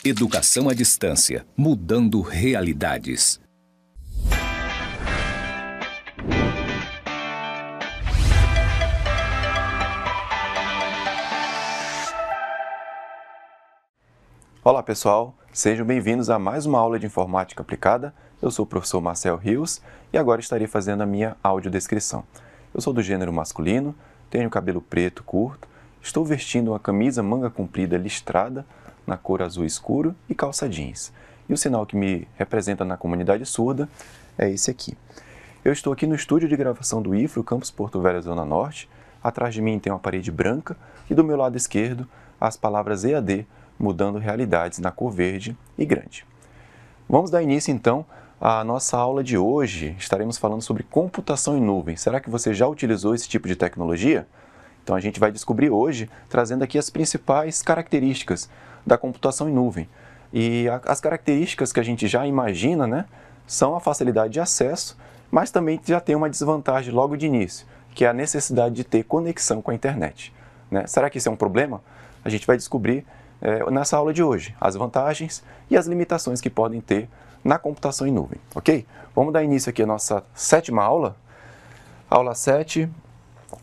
Educação à distância, mudando realidades. Olá pessoal, sejam bem-vindos a mais uma aula de Informática Aplicada. Eu sou o professor Marcel Rios e agora estarei fazendo a minha audiodescrição. Eu sou do gênero masculino, tenho cabelo preto curto, estou vestindo uma camisa manga comprida listrada na cor azul escuro e calça jeans. E o sinal que me representa na comunidade surda é esse aqui. Eu estou aqui no estúdio de gravação do IFRO, Campus Porto Velho, Zona Norte. Atrás de mim tem uma parede branca e do meu lado esquerdo as palavras EAD, mudando realidades, na cor verde e grande. Vamos dar início então à nossa aula de hoje. Estaremos falando sobre computação em nuvem. Será que você já utilizou esse tipo de tecnologia? Então a gente vai descobrir hoje, trazendo aqui as principais características da computação em nuvem. E as características que a gente já imagina, né, são a facilidade de acesso, mas também já tem uma desvantagem logo de início, que é a necessidade de ter conexão com a internet, né? Será que isso é um problema? A gente vai descobrir nessa aula de hoje, as vantagens e as limitações que podem ter na computação em nuvem, ok? Vamos dar início aqui à nossa sétima aula, aula 7,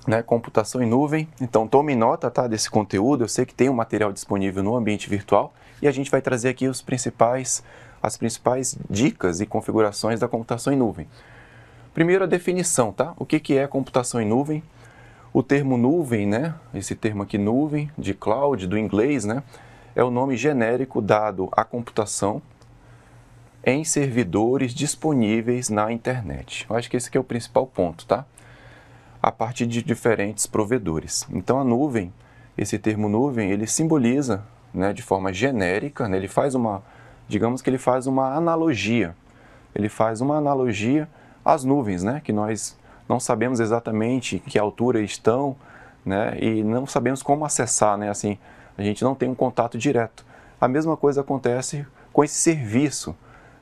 né, computação em nuvem. Então tome nota, tá, desse conteúdo. Eu sei que tem um material disponível no ambiente virtual e a gente vai trazer aqui as principais dicas e configurações da computação em nuvem. Primeiro a definição, tá? O que é computação em nuvem? O termo nuvem, né, esse termo aqui nuvem, de cloud, do inglês, né, é o nome genérico dado à computação em servidores disponíveis na internet. Eu acho que esse aqui é o principal ponto, tá? A partir de diferentes provedores. Então a nuvem, esse termo nuvem, ele simboliza, né, de forma genérica, né, digamos que ele faz uma analogia. Ele faz uma analogia às nuvens, né, que nós não sabemos exatamente em que altura estão, né, e não sabemos como acessar, né, assim, a gente não tem um contato direto. A mesma coisa acontece com esse serviço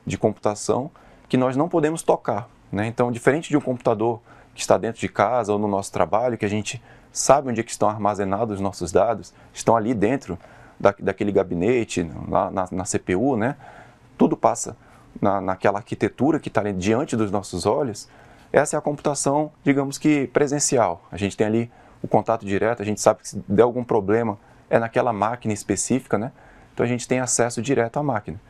de computação que nós não podemos tocar, né? Então, diferente de um computador que está dentro de casa ou no nosso trabalho, que a gente sabe onde é que estão armazenados os nossos dados, estão ali dentro daquele gabinete, na CPU, né? Tudo passa naquela arquitetura que está ali diante dos nossos olhos. Essa é a computação, digamos que presencial. A gente tem ali o contato direto, a gente sabe que se der algum problema é naquela máquina específica, né? Então a gente tem acesso direto à máquina.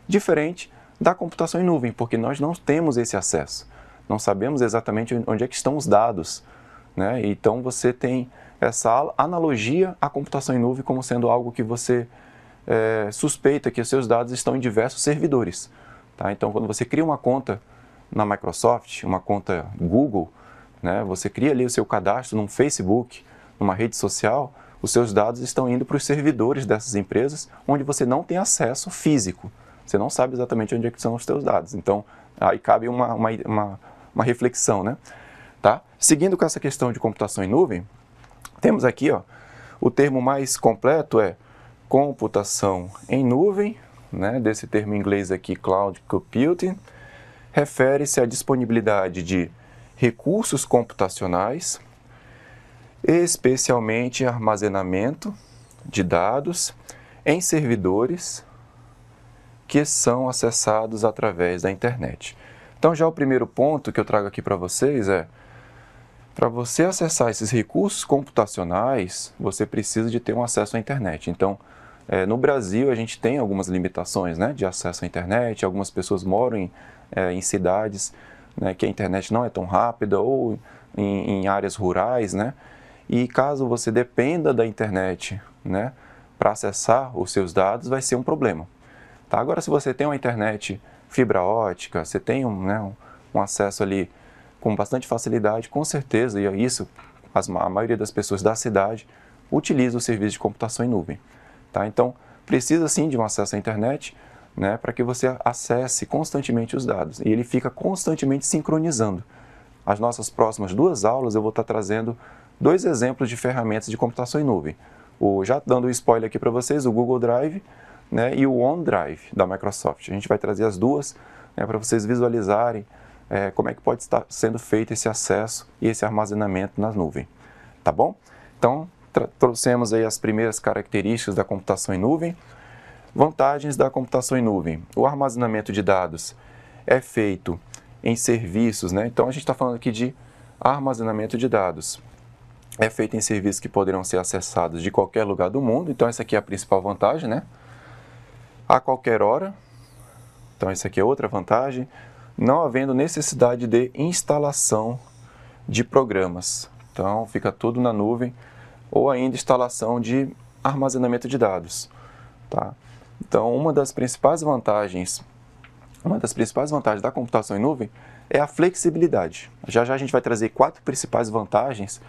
Diferente da computação em nuvem, porque nós não temos esse acesso. Não sabemos exatamente onde é que estão os dados, né? Então você tem essa analogia à computação em nuvem como sendo algo que você suspeita que os seus dados estão em diversos servidores, tá? Então quando você cria uma conta na Microsoft, uma conta Google, né? Você cria ali o seu cadastro num Facebook, numa rede social, os seus dados estão indo para os servidores dessas empresas, onde você não tem acesso físico. Você não sabe exatamente onde é que são os seus dados. Então, aí cabe uma reflexão, né? Tá? Seguindo com essa questão de computação em nuvem, temos aqui, ó, o termo mais completo é computação em nuvem, né? Desse termo em inglês aqui, Cloud Computing, refere-se à disponibilidade de recursos computacionais, especialmente armazenamento de dados em servidores que são acessados através da internet. Então já o primeiro ponto que eu trago aqui para vocês é, para você acessar esses recursos computacionais, você precisa de ter um acesso à internet. Então, no Brasil a gente tem algumas limitações, né, de acesso à internet, algumas pessoas moram em cidades, né, que a internet não é tão rápida ou em áreas rurais, né? E caso você dependa da internet, né, para acessar os seus dados, vai ser um problema. Tá? Agora, se você tem uma internet fibra ótica, você tem um acesso ali com bastante facilidade, com certeza, e isso a maioria das pessoas da cidade utiliza o serviço de computação em nuvem. Tá? Então, precisa sim de um acesso à internet, né, para que você acesse constantemente os dados. E ele fica constantemente sincronizando. As nossas próximas 2 aulas eu vou estar trazendo 2 exemplos de ferramentas de computação em nuvem. Já dando um spoiler aqui para vocês, o Google Drive, né, e o OneDrive da Microsoft. A gente vai trazer as duas, né, para vocês visualizarem como é que pode estar sendo feito esse acesso e esse armazenamento na nuvem. Tá bom? Então, trouxemos aí as primeiras características da computação em nuvem. Vantagens da computação em nuvem. O armazenamento de dados é feito em serviços, né? Então a gente está falando aqui de armazenamento de dados. É feito em serviços que poderão ser acessados de qualquer lugar do mundo. Então essa aqui é a principal vantagem, né? A qualquer hora. Então essa aqui é outra vantagem. Não havendo necessidade de instalação de programas. Então fica tudo na nuvem, ou ainda instalação de armazenamento de dados, tá? Então uma das principais vantagens da computação em nuvem é a flexibilidade. Já já a gente vai trazer 4 principais vantagens,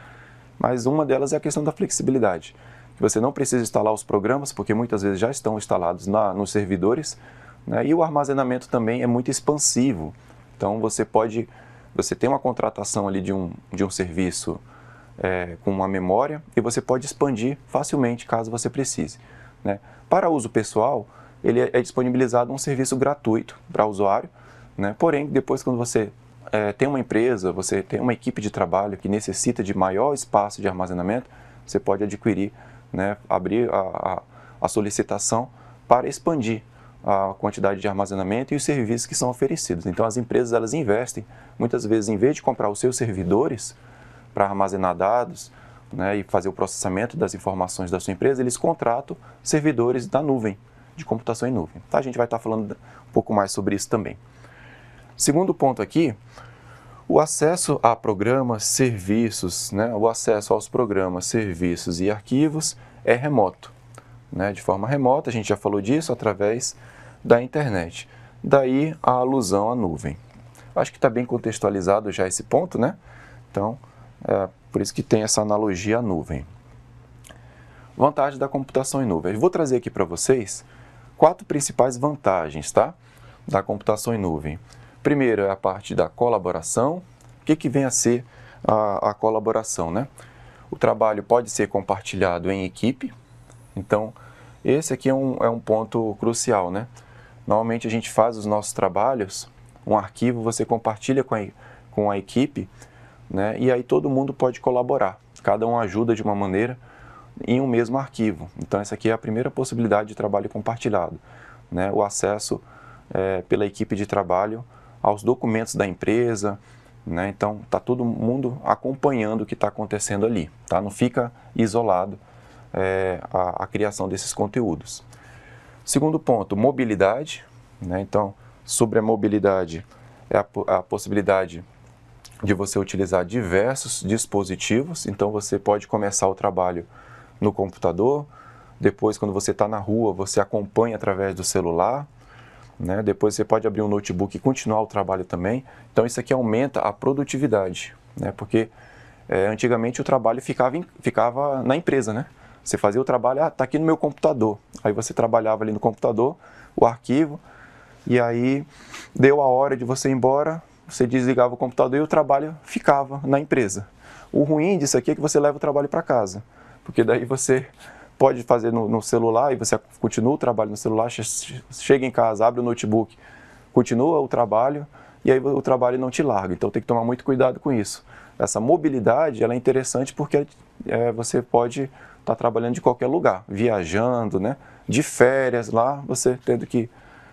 mas uma delas é a questão da flexibilidade. Você não precisa instalar os programas, porque muitas vezes já estão instalados nos servidores, né? E o armazenamento também é muito expansivo. Então você tem uma contratação ali de um serviço com uma memória e você pode expandir facilmente caso você precise, né? Para uso pessoal, ele é disponibilizado um serviço gratuito para o usuário, né? Porém, depois quando você tem uma empresa, você tem uma equipe de trabalho que necessita de maior espaço de armazenamento, você pode adquirir, né, abrir a solicitação para expandir a quantidade de armazenamento e os serviços que são oferecidos. Então as empresas elas investem, muitas vezes em vez de comprar os seus servidores para armazenar dados, né, e fazer o processamento das informações da sua empresa, eles contratam servidores da nuvem, de computação em nuvem. Tá? A gente vai estar falando um pouco mais sobre isso também. Segundo ponto aqui, o acesso a programas, serviços, né, o acesso aos programas, serviços e arquivos é remoto, né, de forma remota, a gente já falou disso, através da internet. Daí a alusão à nuvem. Acho que está bem contextualizado já esse ponto, né? Então, por isso que tem essa analogia à nuvem. Vantagem da computação em nuvem. Eu vou trazer aqui para vocês 4 principais vantagens, tá? Da computação em nuvem. Primeiro é a parte da colaboração. O que vem a ser a colaboração, né? O trabalho pode ser compartilhado em equipe. Então, esse aqui é um ponto crucial, né? Normalmente a gente faz os nossos trabalhos, um arquivo você compartilha com a equipe, né? E aí todo mundo pode colaborar. Cada um ajuda de uma maneira em um mesmo arquivo. Então essa aqui é a primeira possibilidade de trabalho compartilhado, né? O acesso pela equipe de trabalho aos documentos da empresa, né? Então está todo mundo acompanhando o que está acontecendo ali, tá? Não fica isolado a criação desses conteúdos. Segundo ponto, mobilidade, né? Então sobre a mobilidade é a possibilidade de você utilizar diversos dispositivos. Então você pode começar o trabalho no computador, depois quando você está na rua você acompanha através do celular, né? Depois você pode abrir um notebook e continuar o trabalho também. Então isso aqui aumenta a produtividade, né? Porque antigamente o trabalho ficava na empresa, né? Você fazia o trabalho, está aqui no meu computador. Aí você trabalhava ali no computador, o arquivo, e aí deu a hora de você ir embora, você desligava o computador e o trabalho ficava na empresa. O ruim disso aqui é que você leva o trabalho para casa, porque daí você pode fazer no celular e você continua o trabalho no celular, chega em casa, abre o notebook, continua o trabalho e aí o trabalho não te larga. Então tem que tomar muito cuidado com isso. Essa mobilidade ela é interessante porque você pode estar trabalhando de qualquer lugar, viajando, né? De férias lá, você tendo que...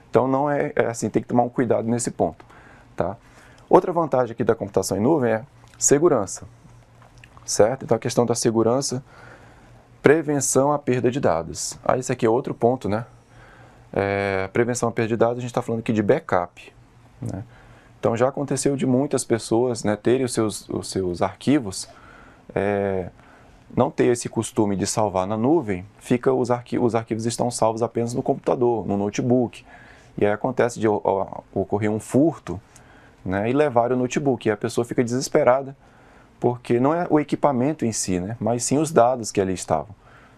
Então não é assim, tem que tomar um cuidado nesse ponto, tá? Outra vantagem aqui da computação em nuvem é segurança, certo? Então a questão da segurança, prevenção à perda de dados. Aí esse aqui é outro ponto, né? Prevenção à perda de dados, a gente está falando aqui de backup, né? Então já aconteceu de muitas pessoas, né, terem os seus arquivos, não ter esse costume de salvar na nuvem, os arquivos estão salvos apenas no computador, no notebook. E aí acontece de ocorrer um furto, né, e levar o notebook. E a pessoa fica desesperada, porque não é o equipamento em si, né, mas sim os dados que ali estavam.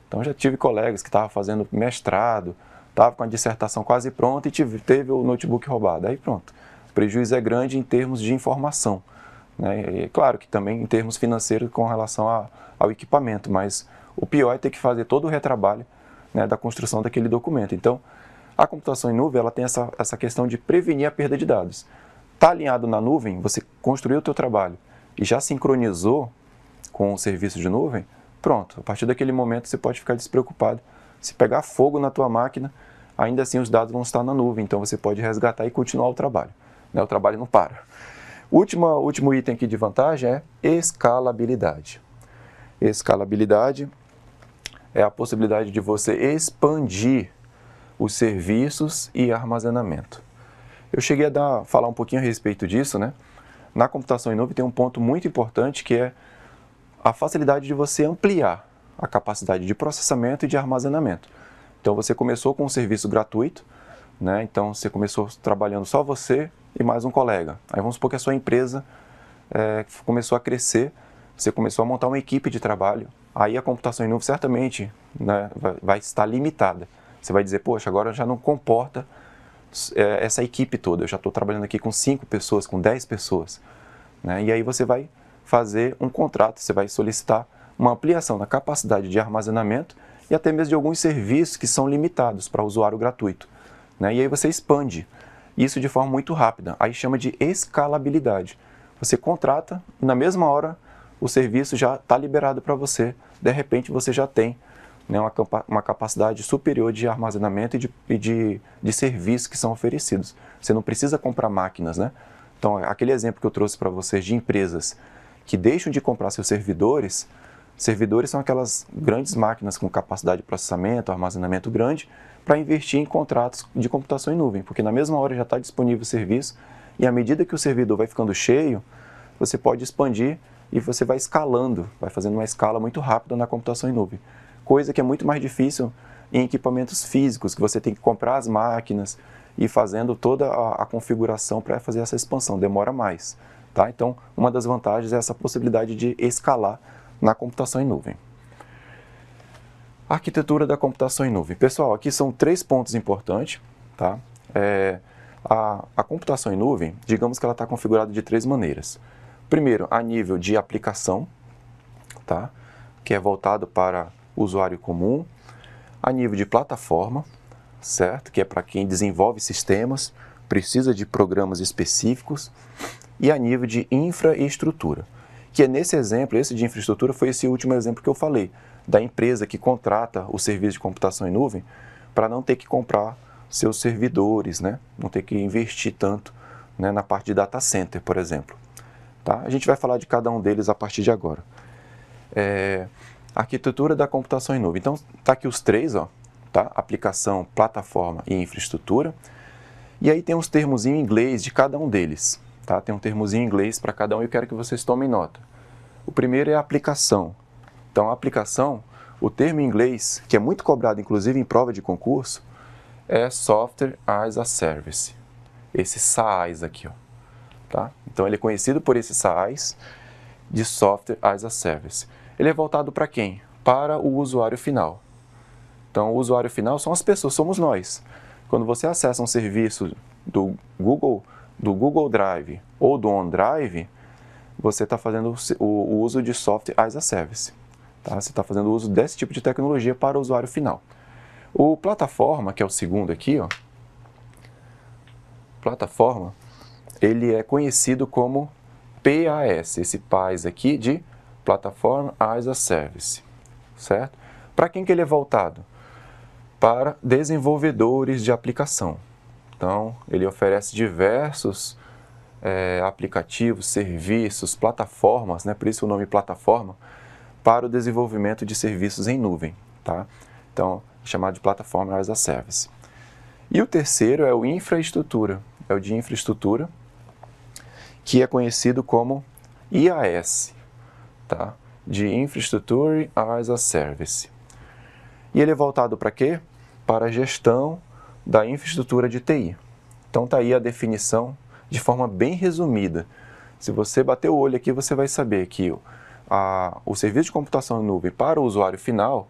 Então já tive colegas que estavam fazendo mestrado, estavam com a dissertação quase pronta e teve o notebook roubado. Aí pronto, o prejuízo é grande em termos de informação, né? E claro que também em termos financeiros com relação ao equipamento, mas o pior é ter que fazer todo o retrabalho, né, da construção daquele documento. Então, a computação em nuvem ela tem essa questão de prevenir a perda de dados. Está alinhado na nuvem, você construiu o teu trabalho e já sincronizou com o serviço de nuvem, pronto, a partir daquele momento você pode ficar despreocupado. Se pegar fogo na tua máquina, ainda assim os dados vão estar na nuvem, então você pode resgatar e continuar o trabalho, né? O trabalho não para. Último item aqui de vantagem é escalabilidade. Escalabilidade é a possibilidade de você expandir os serviços e armazenamento. Eu cheguei a falar um pouquinho a respeito disso, né? Na computação em nuvem tem um ponto muito importante que é a facilidade de você ampliar a capacidade de processamento e de armazenamento. Então você começou com um serviço gratuito, né? Então você começou trabalhando só você e mais um colega. Aí vamos supor que a sua empresa começou a crescer, você começou a montar uma equipe de trabalho, aí a computação em nuvem certamente, né, vai estar limitada. Você vai dizer, poxa, agora já não comporta essa equipe toda, eu já estou trabalhando aqui com 5 pessoas, com 10 pessoas. Né? E aí você vai fazer um contrato, você vai solicitar uma ampliação da capacidade de armazenamento e até mesmo de alguns serviços que são limitados para usuário gratuito. Né? E aí você expande isso de forma muito rápida, aí chama de escalabilidade. Você contrata e na mesma hora o serviço já está liberado para você, de repente você já tem, né, uma capacidade superior de armazenamento e de serviços que são oferecidos. Você não precisa comprar máquinas, né? Então, aquele exemplo que eu trouxe para vocês de empresas que deixam de comprar seus servidores são aquelas grandes máquinas com capacidade de processamento, armazenamento grande, para investir em contratos de computação em nuvem, porque na mesma hora já está disponível o serviço e à medida que o servidor vai ficando cheio, você pode expandir e você vai escalando, vai fazendo uma escala muito rápida na computação em nuvem. Coisa que é muito mais difícil em equipamentos físicos, que você tem que comprar as máquinas e fazendo toda a configuração para fazer essa expansão, demora mais. Tá? Então, uma das vantagens é essa possibilidade de escalar na computação em nuvem. Arquitetura da computação em nuvem. Pessoal, aqui são 3 pontos importantes. Tá? A computação em nuvem, digamos que ela está configurada de 3 maneiras. Primeiro, a nível de aplicação, tá? Que é voltado para o usuário comum. A nível de plataforma, certo? Que é para quem desenvolve sistemas, precisa de programas específicos. E a nível de infraestrutura, que é nesse exemplo, esse de infraestrutura foi esse último exemplo que eu falei, da empresa que contrata o serviço de computação em nuvem para não ter que comprar seus servidores, né? Não ter que investir tanto, né, na parte de data center, por exemplo. Tá? A gente vai falar de cada um deles a partir de agora. Arquitetura da computação em nuvem. Então, tá aqui os 3, ó, tá? Aplicação, plataforma e infraestrutura. E aí tem uns termos em inglês de cada um deles. Tá? Tem um termozinho em inglês para cada um e eu quero que vocês tomem nota. O primeiro é a aplicação. Então, a aplicação, o termo em inglês, que é muito cobrado inclusive em prova de concurso, é Software as a Service. Esse SaaS aqui, ó. Tá? Então, ele é conhecido por esse SaaS de Software as a Service. Ele é voltado para quem? Para o usuário final. Então, o usuário final são as pessoas, somos nós. Quando você acessa um serviço do Google Drive ou do OneDrive, você está fazendo o uso de Software as a Service. Tá? Você está fazendo uso desse tipo de tecnologia para o usuário final. O plataforma, que é o segundo aqui, ó, plataforma, ele é conhecido como PaaS, esse PaaS aqui de Platform as a Service, certo? Para quem que ele é voltado? Para desenvolvedores de aplicação. Então, ele oferece diversos aplicativos, serviços, plataformas, né? Por isso o nome plataforma, para o desenvolvimento de serviços em nuvem. Tá? Então, é chamado de Platform as a Service. E o terceiro é o infraestrutura, é o de infraestrutura, que é conhecido como IaaS, tá? De Infrastructure as a Service. E ele é voltado para quê? Para a gestão da infraestrutura de TI. Então está aí a definição de forma bem resumida. Se você bater o olho aqui, você vai saber que o serviço de computação em nuvem para o usuário final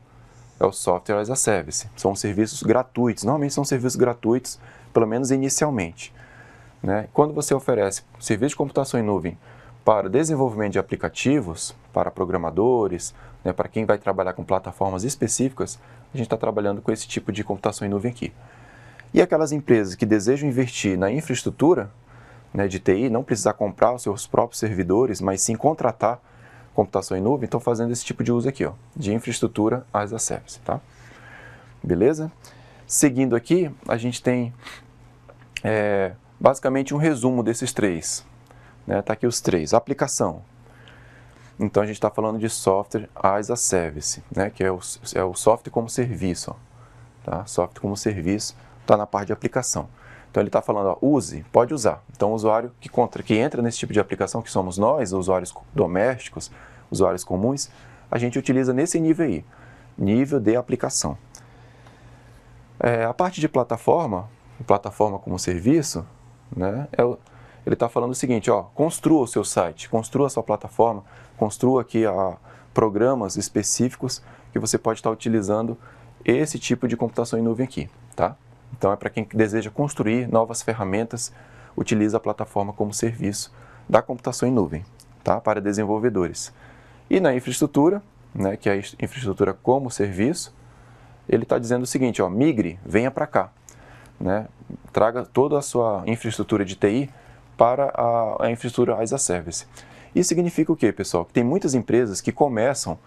é o Software as a Service. São serviços gratuitos, normalmente são serviços gratuitos, pelo menos inicialmente. Né? Quando você oferece serviço de computação em nuvem para desenvolvimento de aplicativos, para programadores, né, para quem vai trabalhar com plataformas específicas, a gente está trabalhando com esse tipo de computação em nuvem aqui. E aquelas empresas que desejam investir na infraestrutura, né, de TI, não precisar comprar os seus próprios servidores, mas sim contratar computação em nuvem, estão fazendo esse tipo de uso aqui, ó, de infraestrutura as a service. Tá? Beleza? Seguindo aqui, a gente tem basicamente um resumo desses três. Tá aqui os três. Aplicação. Então, a gente está falando de software as a service, que é o software como serviço. Tá? Software como serviço está na parte de aplicação. Então, ele está falando, use, pode usar. Então, o usuário que entra nesse tipo de aplicação, que somos nós, usuários domésticos, usuários comuns, a gente utiliza nesse nível aí, nível de aplicação. A parte de plataforma como serviço, ele está falando o seguinte, construa o seu site, construa a sua plataforma, construa aqui programas específicos que você pode estar utilizando esse tipo de computação em nuvem aqui, tá? Então, é para quem deseja construir novas ferramentas, utiliza a plataforma como serviço da computação em nuvem, tá? Para desenvolvedores. E na infraestrutura, que é a infraestrutura como serviço, ele está dizendo o seguinte, migre, venha para cá, traga toda a sua infraestrutura de TI para a infraestrutura as a service. Isso significa o quê, pessoal? Que tem muitas empresas que começam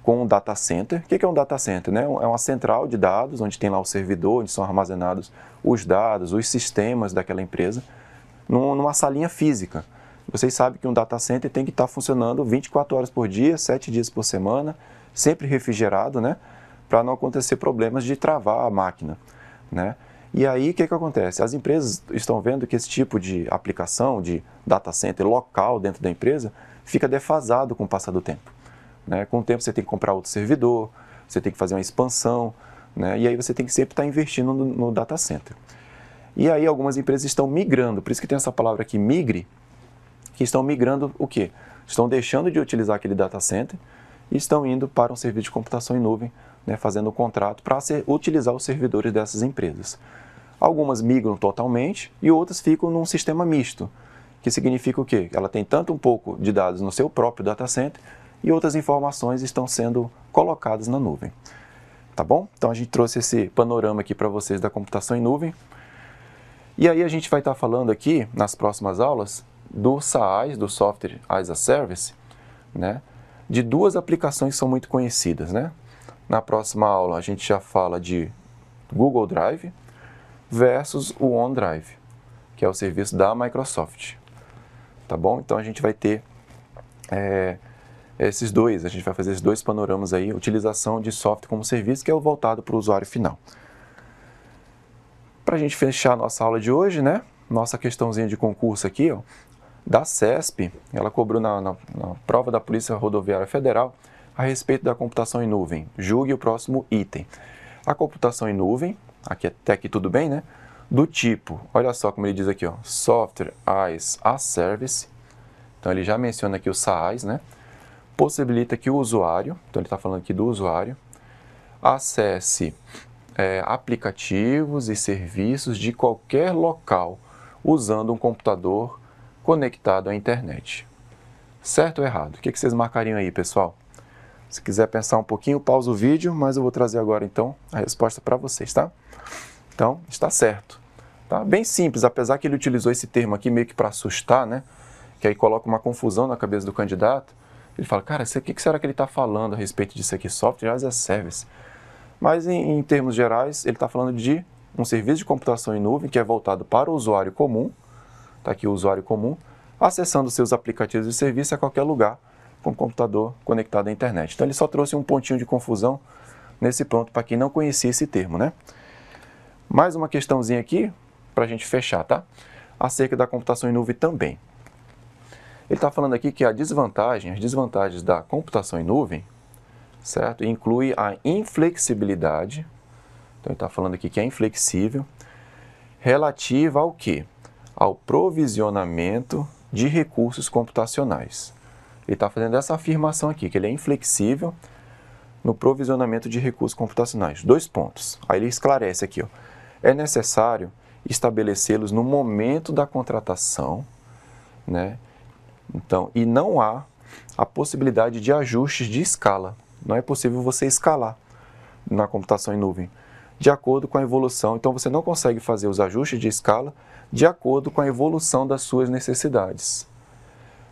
com um data center. O que é um data center? É uma central de dados, onde tem lá o servidor, onde são armazenados os dados, os sistemas daquela empresa, numa salinha física. Vocês sabem que um data center tem que estar funcionando 24 horas por dia, 7 dias por semana, sempre refrigerado, para não acontecer problemas de travar a máquina, E aí, o que acontece? As empresas estão vendo que esse tipo de aplicação de data center local dentro da empresa fica defasado com o passar do tempo. Com o tempo você tem que comprar outro servidor, você tem que fazer uma expansão, e aí você tem que sempre estar investindo no data center. E aí algumas empresas estão migrando, por isso que tem essa palavra aqui, migre, que estão migrando o quê? Estão deixando de utilizar aquele data center e estão indo para um serviço de computação em nuvem, fazendo um contrato para utilizar os servidores dessas empresas. Algumas migram totalmente e outras ficam num sistema misto, que significa o quê? Ela tem tanto um pouco de dados no seu próprio data center e outras informações estão sendo colocadas na nuvem. Tá bom? Então a gente trouxe esse panorama aqui para vocês da computação em nuvem. E aí a gente vai estar falando aqui, nas próximas aulas, do SaaS, do Software as a Service, de duas aplicações que são muito conhecidas, Na próxima aula a gente já fala de Google Drive versus o OneDrive, que é o serviço da Microsoft. Tá bom? Então a gente vai ter esses dois, a gente vai fazer esses dois panoramas aí, utilização de software como serviço, que é o voltado para o usuário final. Para a gente fechar a nossa aula de hoje, nossa questãozinha de concurso aqui, da CESP, ela cobrou na prova da Polícia Rodoviária Federal a respeito da computação em nuvem. Julgue o próximo item. A computação em nuvem, até aqui tudo bem, do tipo, olha só como ele diz aqui, Software as a Service, então ele já menciona aqui o SaaS, possibilita que o usuário, então ele está falando aqui do usuário, acesse aplicativos e serviços de qualquer local usando um computador conectado à internet. Certo ou errado? O que vocês marcariam aí, pessoal? Se quiser pensar um pouquinho, pausa o vídeo, mas eu vou trazer agora então a resposta para vocês, tá? Então, está certo. Tá? Bem simples, apesar que ele utilizou esse termo aqui meio que para assustar, que aí coloca uma confusão na cabeça do candidato. Ele fala, cara, o que será que ele está falando a respeito disso aqui? Software as a Service. Mas em termos gerais, ele está falando de um serviço de computação em nuvem que é voltado para o usuário comum, está aqui o usuário comum, acessando seus aplicativos e serviços a qualquer lugar com o computador conectado à internet. Então ele só trouxe um pontinho de confusão nesse ponto para quem não conhecia esse termo, Mais uma questãozinha aqui para a gente fechar, tá? Acerca da computação em nuvem também. Ele está falando aqui que as desvantagens da computação em nuvem, certo? Inclui a inflexibilidade, então ele está falando aqui que é inflexível, relativa ao quê? Ao provisionamento de recursos computacionais. Ele está fazendo essa afirmação aqui, que ele é inflexível no provisionamento de recursos computacionais. 2 pontos. Aí ele esclarece aqui, é necessário estabelecê-los no momento da contratação, Então, e não há a possibilidade de ajustes de escala. Não é possível você escalar na computação em nuvem de acordo com a evolução. Então, você não consegue fazer os ajustes de escala de acordo com a evolução das suas necessidades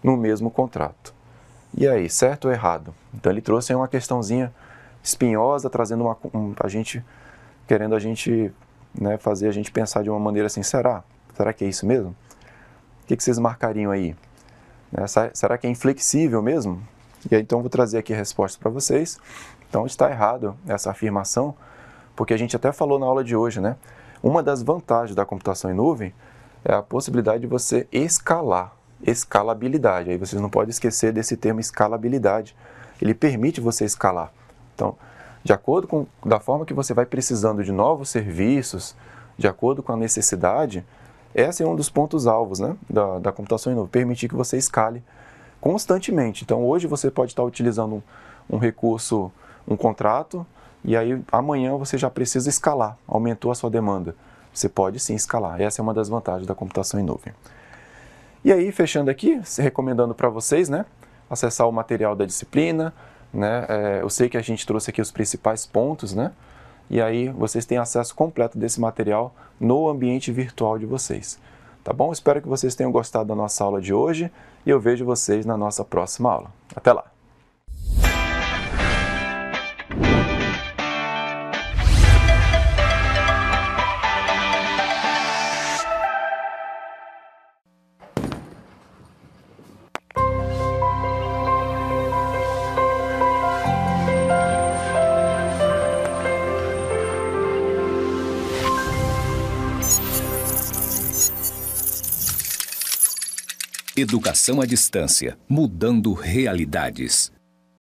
no mesmo contrato. E aí, certo ou errado? Então, ele trouxe aí uma questãozinha espinhosa, trazendo a gente querendo a gente, né, fazer a gente pensar de uma maneira assim, será que é isso mesmo? O que vocês marcariam aí? Será que é inflexível mesmo? E aí, então, vou trazer aqui a resposta para vocês. Então, está errado essa afirmação, porque a gente até falou na aula de hoje, né? Uma das vantagens da computação em nuvem é a possibilidade de você escalar, escalabilidade. Aí vocês não podem esquecer desse termo escalabilidade. Ele permite você escalar. Então, de acordo com da forma que você vai precisando de novos serviços, de acordo com a necessidade, esse é um dos pontos-alvos, né, da computação em nuvem, permitir que você escale constantemente. Então, hoje você pode estar utilizando um recurso, um contrato, e aí amanhã você já precisa escalar, aumentou a sua demanda. Você pode sim escalar. Essa é uma das vantagens da computação em nuvem. E aí, fechando aqui, recomendando para vocês, né, acessar o material da disciplina, né, eu sei que a gente trouxe aqui os principais pontos, né, e aí vocês têm acesso completo desse material no ambiente virtual de vocês. Tá bom? Espero que vocês tenham gostado da nossa aula de hoje e eu vejo vocês na nossa próxima aula. Até lá! Educação à distância, mudando realidades.